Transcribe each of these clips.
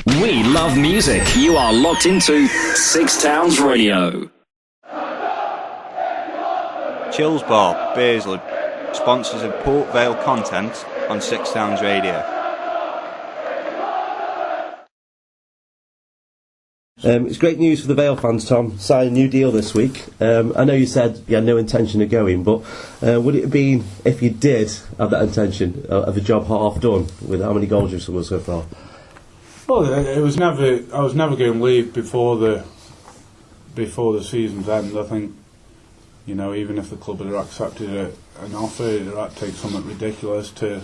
We love music. You are locked into Six Towns Radio. Chills Bar, Beersley, sponsors of Port Vale content on Six Towns Radio. It's great news for the Vale fans, Tom. Signed a new deal this week. I know you said you had no intention of going, but would it have been, if you did have that intention, of a job half done with how many goals you've scored so far? Well, it was never. I was never going to leave before the season's end. I think, you know, even if the club had accepted an offer, it had to take something ridiculous to,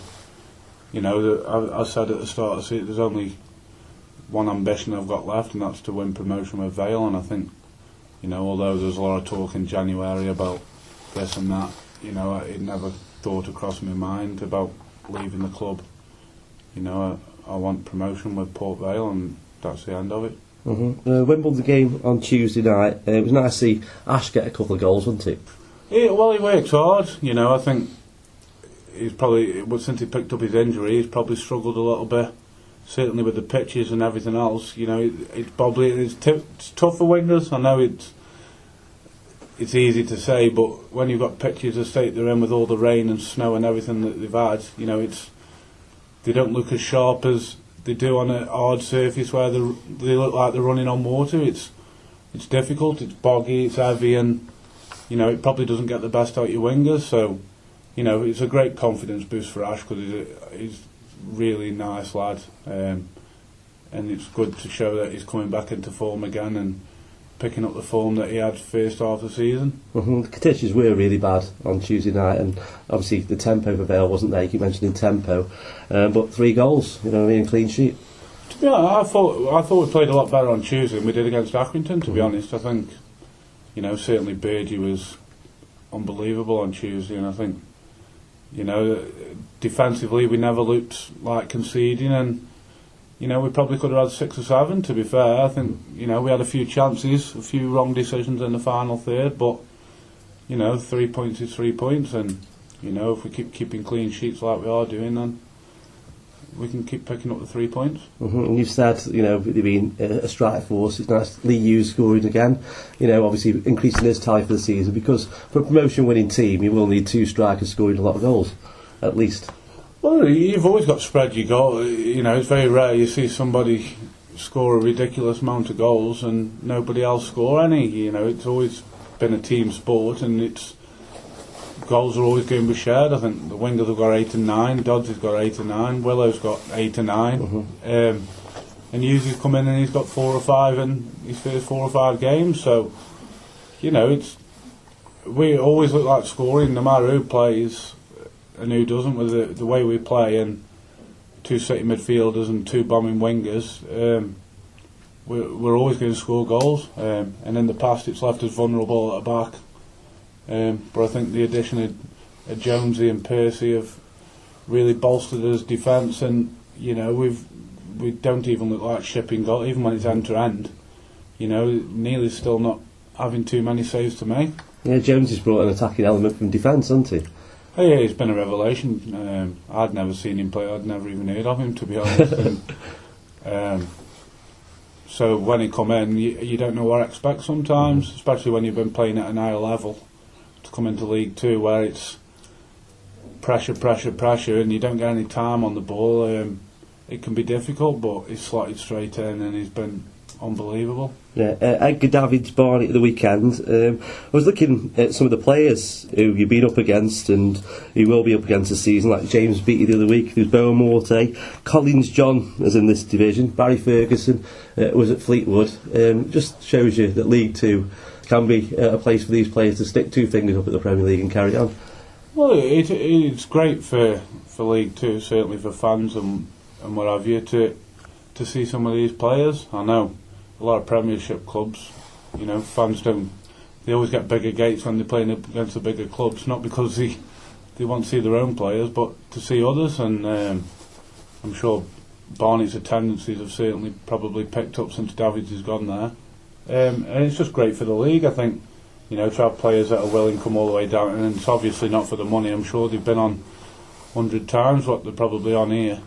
you know. I said at the start of the season, there's only one ambition I've got left, and that's to win promotion with Vale. And I think, you know, although there's a lot of talk in January about this and that, you know, it never thought across my mind about leaving the club. You know, I want promotion with Port Vale, and that's the end of it. Wimbledon game on Tuesday night. It was nice to see Ash get a couple of goals, wasn't it? Yeah, well, he works hard. You know, I think he's probably, since he picked up his injury, he's probably struggled a little bit. Certainly with the pitches and everything else, you know, it's tough for wingers. I know it's easy to say, but when you've got pitches the state they're in with all the rain and snow and everything that they've had, you know, they don't look as sharp as they do on a hard surface where they look like they're running on water. It's difficult, it's boggy, it's heavy, and, you know, it probably doesn't get the best out of your wingers. So, you know, it's a great confidence boost for Ash, because he's really nice lad, and it's good to show that he's coming back into form again and picking up the form that he had first half of the season. The conditions were really bad on Tuesday night, and obviously the tempo for Vale wasn't there. You keep mentioning tempo, but 3 goals, you know what I mean, clean sheet. Yeah, I thought we played a lot better on Tuesday than we did against Accrington, to be honest. I think, you know, certainly Birdie was unbelievable on Tuesday, and I think, you know, defensively we never looked like conceding, and, you know, we probably could have had 6 or 7, to be fair. I think, you know, we had a few chances, a few wrong decisions in the final third, but, you know, 3 points is 3 points, and, you know, if we keep keeping clean sheets like we are doing, then we can keep picking up the 3 points. And you've said, you know, they've been a strike force. It's nice Lee Hughes scoring again, you know, obviously increasing his tie for the season, because for a promotion winning team you will need 2 strikers scoring a lot of goals at least. Well, you've always got to spread your goal. You know, it's very rare you see somebody score a ridiculous amount of goals and nobody else score any. You know, it's always been a team sport, and goals are always going to be shared. I think the wingers have got 8 and 9, Dodds has got 8 and 9, Willow's got 8 and 9, and Hughes has come in and he's got 4 or 5 in his first 4 or 5 games. So, you know, we always look like scoring, no matter who plays and who doesn't, with the way we play, and 2 sitting midfielders and 2 bombing wingers. We're always going to score goals, and in the past it's left us vulnerable at the back. But I think the addition of Jonesy and Percy have really bolstered us defence, and, you know, we don't even look like shipping goal, even when it's end to end. You know, Neely's still not having too many saves to make. Yeah, Jones has brought an attacking element from defence, hasn't he? Oh, yeah, he's been a revelation. I'd never seen him play. I'd never even heard of him, to be honest. So when he come in, you don't know what to expect sometimes, especially when you've been playing at an higher level. To come into League 2 where it's pressure, and you don't get any time on the ball, it can be difficult, but he's slotted straight in and he's been unbelievable. Yeah, Edgar Davids Barnet at the weekend. I was looking at some of the players who you've been up against and who will be up against this season, like James Beattie the other week, who's Boa Morte, Collins John is in this division, Barry Ferguson was at Fleetwood. Just shows you that League 2 can be a place for these players to stick 2 fingers up at the Premier League and carry on. Well, it's great for League 2, certainly for fans and what have you, to see some of these players. I know a lot of Premiership clubs, you know, fans they always get bigger gates when they're playing against the bigger clubs, not because they want to see their own players, but to see others. And I'm sure Barney's tendencies have certainly probably picked up since Davids has gone there. And it's just great for the league, I think, you know, to have players that are willing to come all the way down, and it's obviously not for the money. I'm sure they've been on 100 times what they're probably on here.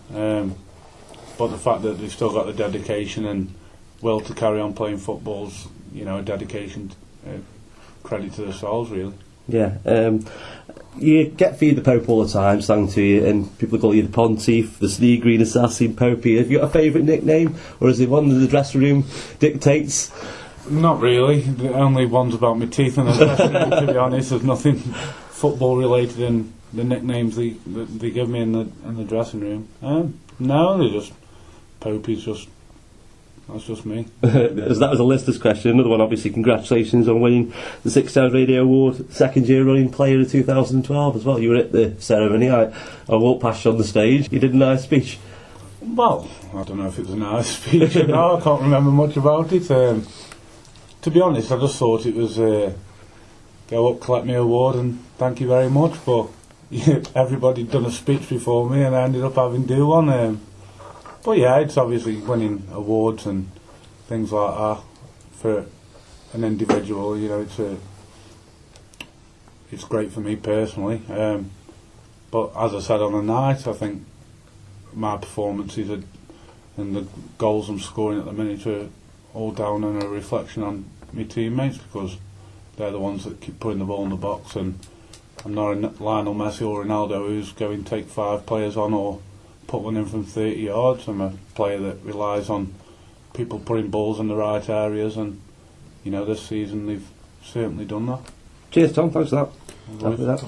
but the fact that they've still got the dedication and will to carry on playing football's, a dedication, credit to themselves, really. Yeah, you get Feed the Pope all the time, sang to you, and people call you the Pontiff, the Snee Green Assassin, Popey. Have you got a favourite nickname, or is it one that the dressing room dictates? Not really. The only one's about my teeth in the dressing room, to be honest. There's nothing football related in the nicknames they give me in the dressing room. No, they're just Popey's. That's just me. As that was a listener's question. Another one, obviously, congratulations on winning the 6 Towns Radio Award, second year running Player of 2012 as well. You were at the ceremony. I walked past you on the stage. You did a nice speech. Well, I don't know if it was a nice speech or not. I can't remember much about it. To be honest, I just thought it was go up, collect my award and thank you very much. But everybody had done a speech before me and I ended up having to do one. But yeah, it's obviously winning awards and things like that for an individual. It's great for me personally. But as I said on the night, I think my performances and the goals I'm scoring at the minute are all down and a reflection on my teammates, because they're the ones that keep putting the ball in the box, and I'm not a Lionel Messi or Ronaldo who's going to take 5 players on or put one in from 30 yards. I'm a player that relies on people putting balls in the right areas, and this season they've certainly done that. Cheers, Tom. Thanks for that. Right.